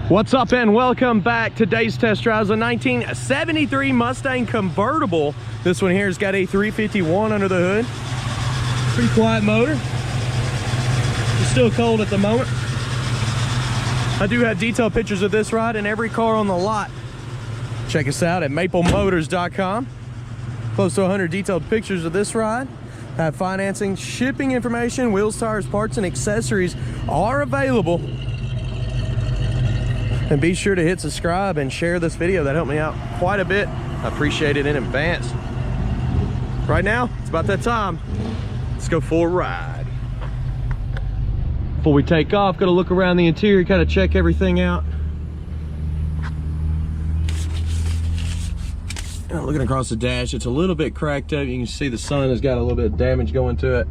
What's up and welcome back. Today's test drive is a 1973 Mustang Convertible. This one here has got a 351 under the hood. Pretty quiet motor. It's still cold at the moment. I do have detailed pictures of this ride and every car on the lot. Check us out at maplemotors.com. Close to 100 detailed pictures of this ride. Have financing, shipping information, wheels, tires, parts, and accessories are available. And be sure to hit subscribe and share this video. That helped me out quite a bit. I appreciate it in advance. Right now, it's about that time. Let's go for a ride. Before we take off, gotta look around the interior, kind of check everything out. Looking across the dash, it's a little bit cracked up. You can see the sun has got a little bit of damage going to it.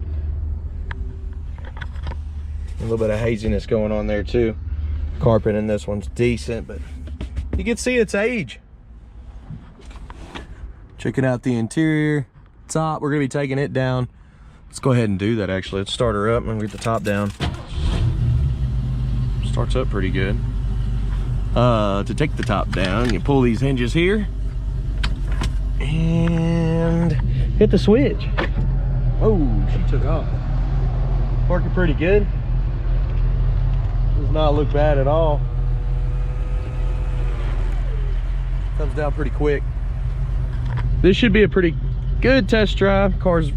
A little bit of haziness going on there too. Carpet in this one's decent, but you can see its age. Checking out the interior, top, we're gonna be taking it down. Let's go ahead and do that actually. Let's start her up and get the top down. Starts up pretty good. To take the top down, you pull these hinges here and hit the switch. Oh, she took off. Working pretty good. Does not look bad at all. Comes down pretty quick. This should be a pretty good test drive. Car's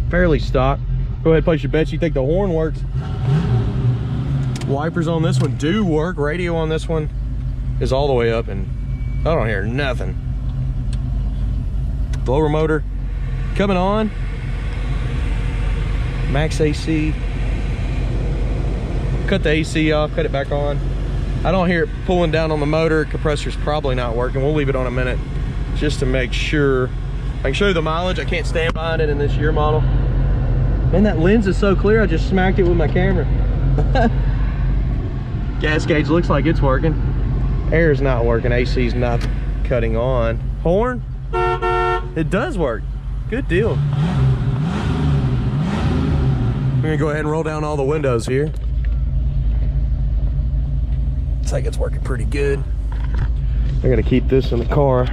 fairly stock. Go ahead, place your bets. You think the horn works? Wipers on this one do work. Radio on this one is all the way up and I don't hear nothing. Blower motor coming on. Max AC. Cut the AC off, cut it back on. I don't hear it pulling down on the motor. Compressor's probably not working. We'll leave it on a minute just to make sure. I can show you the mileage. I can't stand behind it in this year model. Man, that lens is so clear, I just smacked it with my camera. Gas gauge looks like it's working. Air's not working, AC's not cutting on. Horn, it does work. Good deal. We're gonna go ahead and roll down all the windows here. Looks like it's working pretty good. I gotta keep this in the car.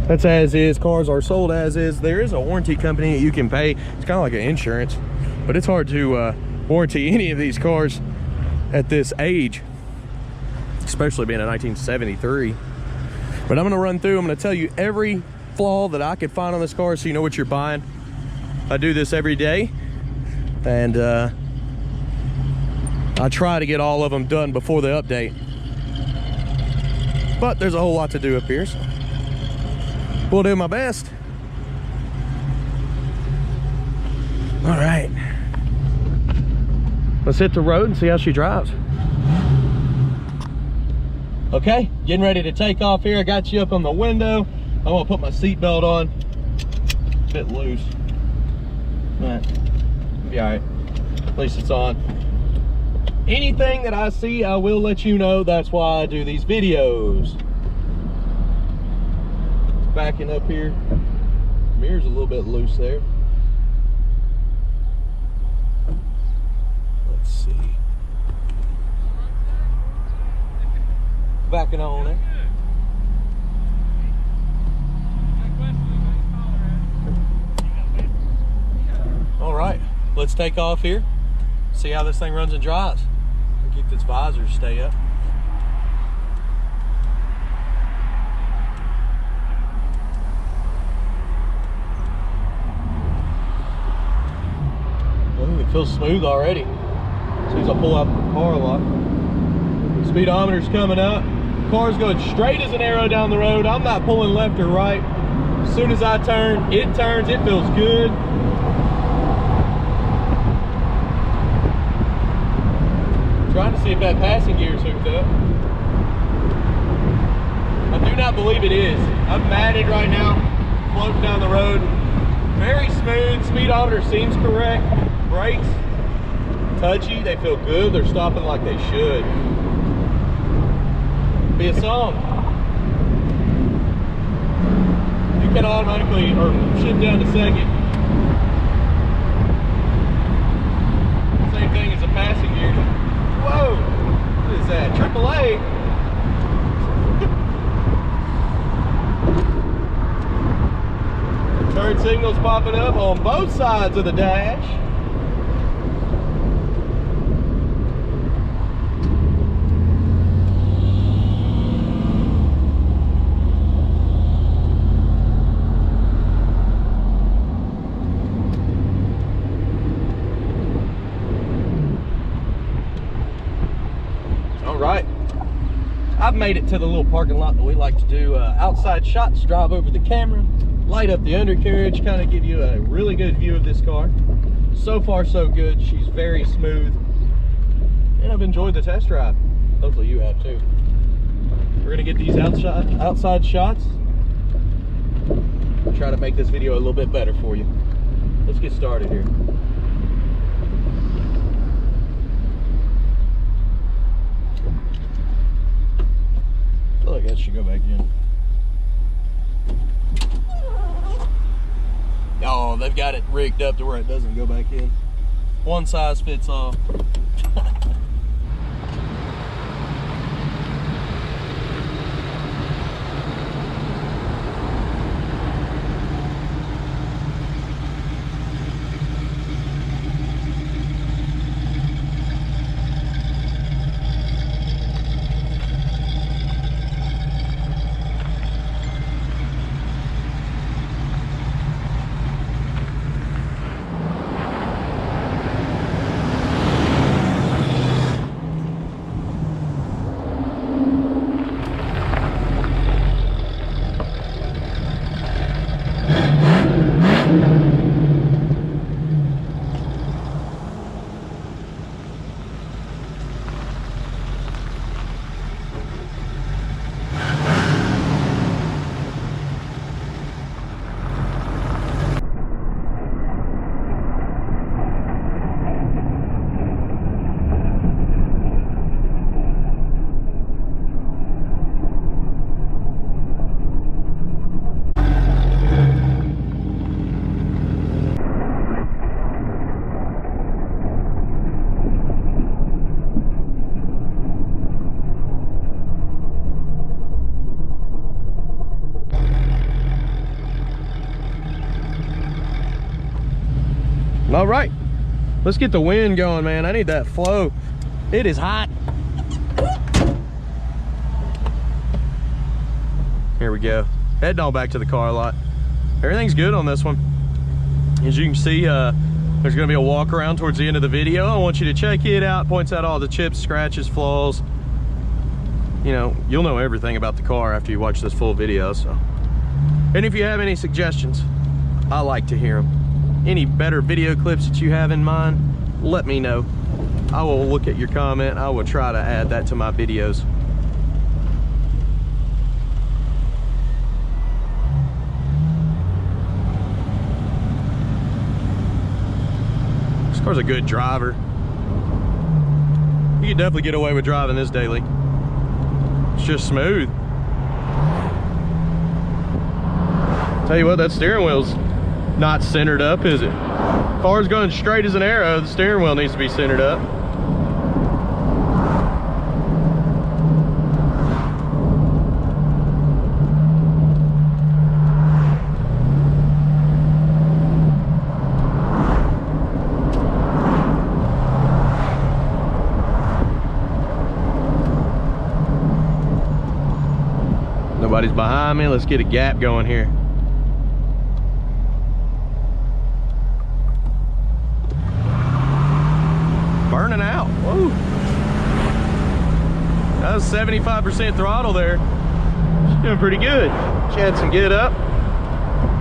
That's as is. Cars are sold as is. There is a warranty company that you can pay. It's kind of like an insurance, but it's hard to warranty any of these cars at this age, especially being a 1973. But I'm gonna run through, I'm gonna tell you every flaw that I could find on this car so you know what you're buying. I do this every day, and I try to get all of them done before the update. But there's a whole lot to do up here, so we'll do my best. All right, let's hit the road and see how she drives. Okay, getting ready to take off here. I got you up on the window. I'm gonna put my seatbelt on. A bit loose. All right, be all right. At least it's on. Anything that I see, I will let you know. That's why I do these videos. Backing up here. Mirror's a little bit loose there. Let's see. Backing on there. All right, let's take off here. See how this thing runs and drives. Keep this visor stay up. Ooh, it feels smooth already. As soon as I pull out the car lock. Speedometer's coming up. Car's going straight as an arrow down the road. I'm not pulling left or right. As soon as I turn, it turns. It feels good. Trying to see if that passing gear is hooked up. I do not believe it is. I'm matted right now, floating down the road. Very smooth, speedometer seems correct. Brakes, touchy, they feel good. They're stopping like they should. Be a song. You can automatically, or shift down to second. Same thing as a passing gear. Whoa, what is that? AAA? signals popping up on both sides of the dash. All right, I've made it to the little parking lot that we like to do outside shots, drive over the camera, light up the undercarriage, kind of give you a really good view of this car. So far so good. She's very smooth and I've enjoyed the test drive. Hopefully you have too. We're gonna get these outside shots, try to make this video a little bit better for you. Let's get started here. I feel like that should go back in. Oh, they've got it rigged up to where it doesn't go back in. One size fits all. All right, let's get the wind going, man. I need that flow. It is hot. Here we go. Heading on back to the car lot. Everything's good on this one. As you can see, there's gonna be a walk around towards the end of the video. I want you to check it out. Points out all the chips, scratches, flaws. You know, you'll know everything about the car after you watch this full video. So, and if you have any suggestions, I like to hear them. Any better video clips that you have in mind, let me know. I will look at your comment. I will try to add that to my videos. This car's a good driver. You can definitely get away with driving this daily. It's just smooth. Tell you what, that steering wheel's not centered up, is it? Car's going straight as an arrow. The steering wheel needs to be centered up. Nobody's behind me. Let's get a gap going here. Burning out. Whoa. That was 75% throttle there. She's doing pretty good. She had some get up.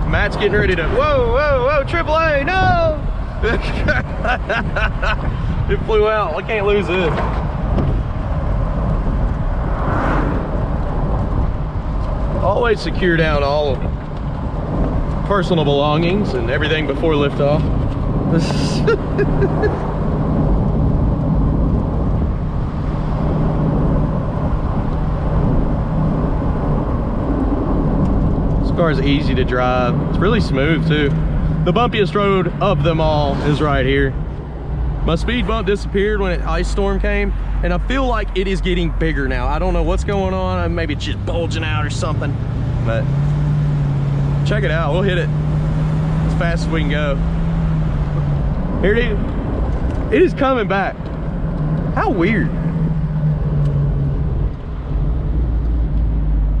Matt's getting ready to, whoa, whoa, whoa, AAA, no! It flew out. I can't lose it. Always secure down all personal belongings and everything before liftoff. This car is easy to drive. It's really smooth too. The bumpiest road of them all is right here. My speed bump disappeared when an ice storm came, and I feel like it is getting bigger now. I don't know what's going on. Maybe it's just bulging out or something, but check it out. We'll hit it. as fast as we can go. Here it is. It is coming back. How weird.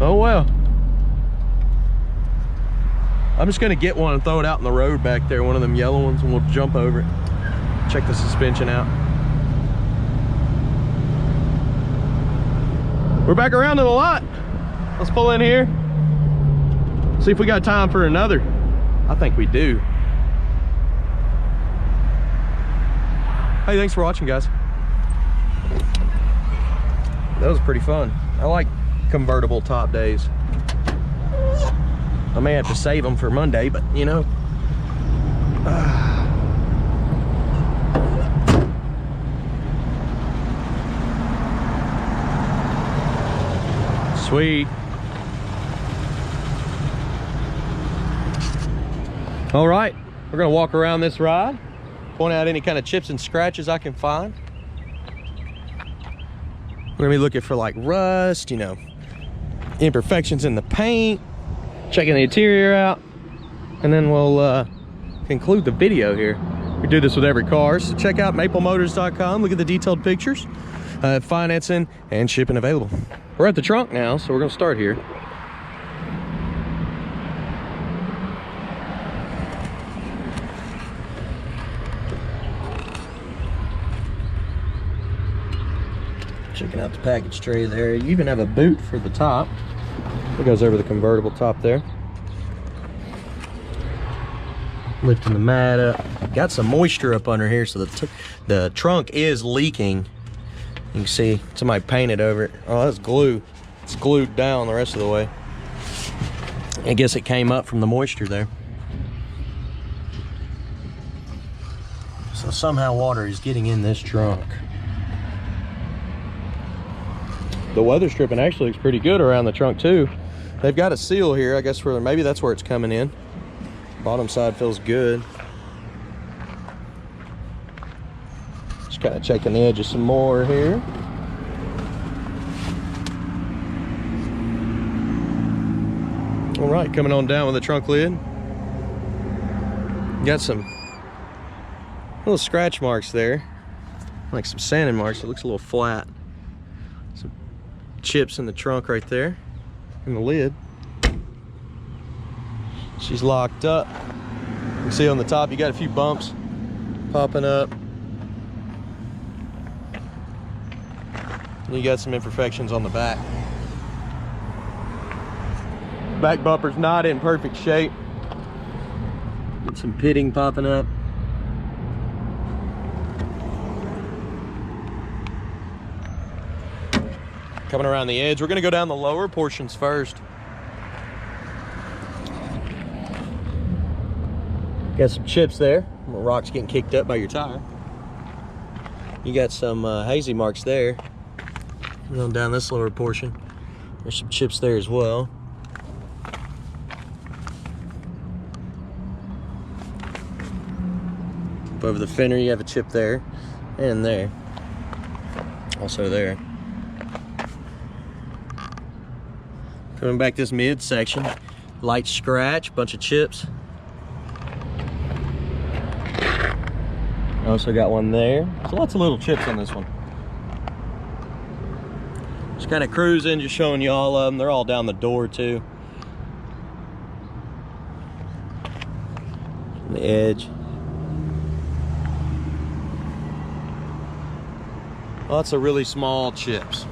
Oh well. I'm just gonna get one and throw it out in the road back there, one of them yellow ones, and we'll jump over it. Check the suspension out. We're back around to the lot. Let's pull in here. See if we got time for another. I think we do. Hey, thanks for watching, guys. That was pretty fun. I like convertible top days. I may have to save them for Monday, but you know. Sweet. All right, we're gonna walk around this ride, point out any kind of chips and scratches I can find. We're gonna be looking for like rust, you know, imperfections in the paint, checking the interior out, and then we'll conclude the video here. We do this with every car, so check out maplemotors.com, look at the detailed pictures, financing and shipping available. We're at the trunk now, so we're gonna start here. Checking out the package tray there. You even have a boot for the top. It goes over the convertible top there. Lifting the mat up. Got some moisture up under here, so the trunk is leaking. You can see somebody painted over it. Oh, that's glue. It's glued down the rest of the way. I guess it came up from the moisture there. So somehow water is getting in this trunk. The weather stripping actually looks pretty good around the trunk too. They've got a seal here, I guess, where maybe that's where it's coming in. Bottom side feels good. Just kind of checking the edges some more here. All right, coming on down with the trunk lid. Got some little scratch marks there, like some sanding marks. It looks a little flat. Some chips in the trunk right there, in the lid. She's locked up. You can see on the top you got a few bumps popping up. And you got some imperfections on the back. Back bumper's not in perfect shape. Get some pitting popping up. Coming around the edge, we're gonna go down the lower portions first. Got some chips there. Rocks getting kicked up by your tire. You got some hazy marks there. Going down this lower portion. There's some chips there as well. Up over the fender, you have a chip there and there. Also there. Coming back this mid section, light scratch, bunch of chips. Also got one there. So lots of little chips on this one. Just kind of cruising, just showing you all of them. They're all down the door too. On the edge. Lots of really small chips.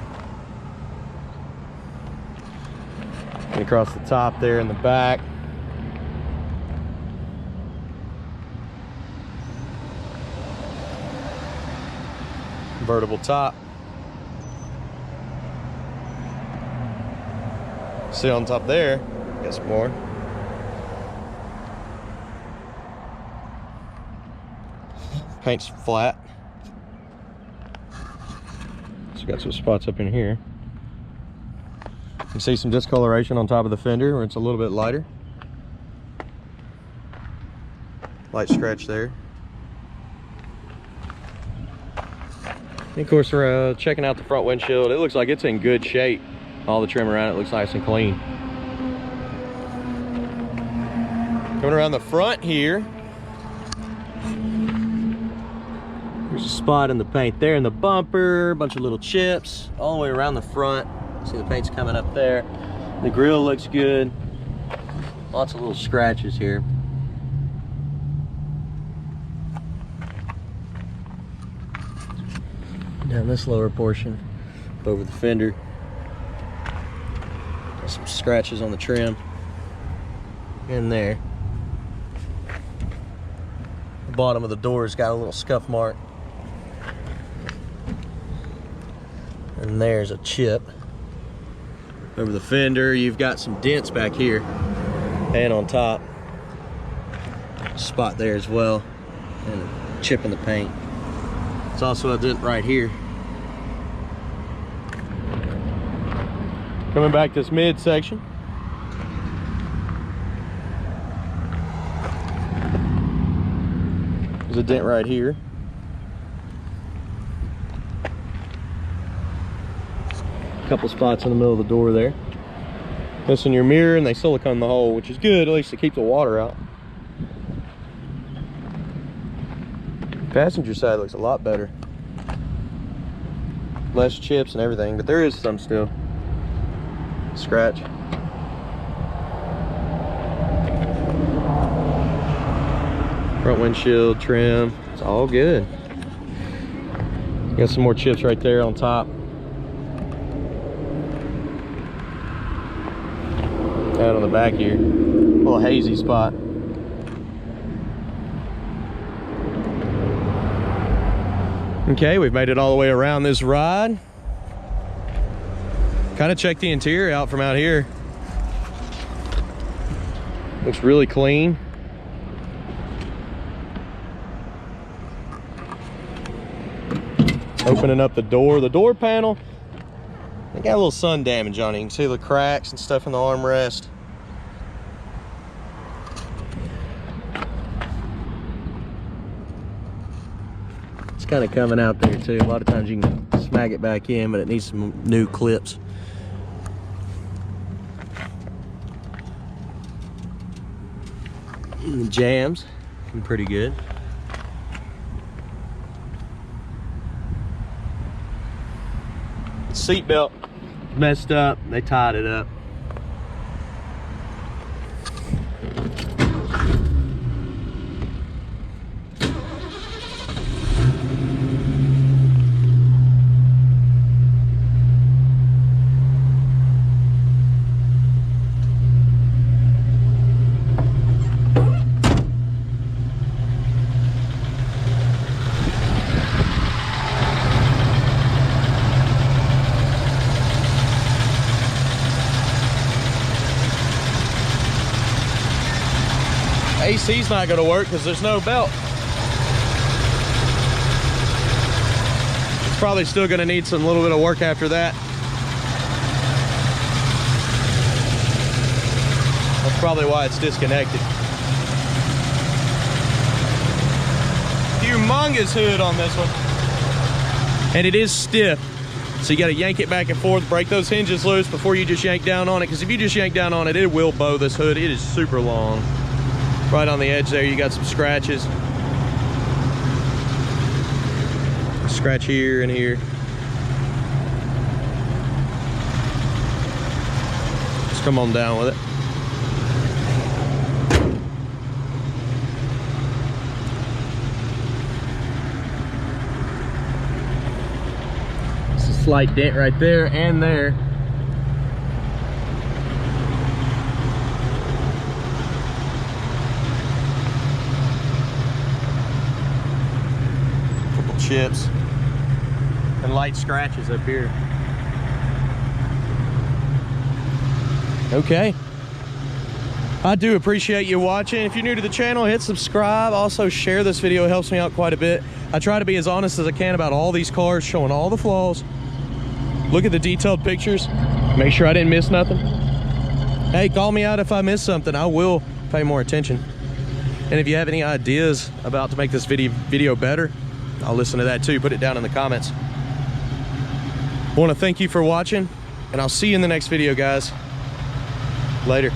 And across the top there in the back. Convertible top. See on top there, got some more. Paint's flat. So got some spots up in here. You can see some discoloration on top of the fender where it's a little bit lighter. Light scratch there. And of course, we're checking out the front windshield. It looks like it's in good shape. All the trim around it looks nice and clean. Coming around the front here, there's a spot in the paint there in the bumper, a bunch of little chips all the way around the front. See the paint's coming up there. The grill looks good. Lots of little scratches here. Down this lower portion, over the fender. Got some scratches on the trim in there. The bottom of the door's got a little scuff mark. And there's a chip. Over the fender, you've got some dents back here and on top. Spot there as well, and a chip in the paint. It's also a dent right here. Coming back this midsection. There's a dent right here. A couple spots in the middle of the door there. Missing your mirror, and they silicone the hole, which is good, at least to keep the water out. Passenger side looks a lot better. Less chips and everything, but there is some still. Scratch. Front windshield trim, it's all good. Got some more chips right there on top. Out on the back here, a little hazy spot. Okay, we've made it all the way around this ride. Kind of check the interior out from out here. Looks really clean. Opening up the door panel, they got a little sun damage on it. You can see the cracks and stuff in the armrest. It's kind of coming out there too. A lot of times you can snag it back in, but it needs some new clips. And the jams, looking pretty good. Seat belt messed up, they tied it up. AC's not going to work because there's no belt. It's probably still going to need some little bit of work after that. That's probably why it's disconnected. Humongous hood on this one. And it is stiff. So you got to yank it back and forth, break those hinges loose before you just yank down on it. Because if you just yank down on it, it will bow this hood. It is super long. Right on the edge there, you got some scratches. Scratch here and here. Just come on down with it. It's a slight dent right there and there. Chips and light scratches up here. Okay, I do appreciate you watching. If you're new to the channel, hit subscribe. Also share this video, it helps me out quite a bit. I try to be as honest as I can about all these cars, showing all the flaws. Look at the detailed pictures, make sure I didn't miss nothing. Hey, call me out if I missed something. I will pay more attention. And if you have any ideas about to make this video better, I'll listen to that too. Put it down in the comments. I want to thank you for watching, and I'll see you in the next video, guys. Later.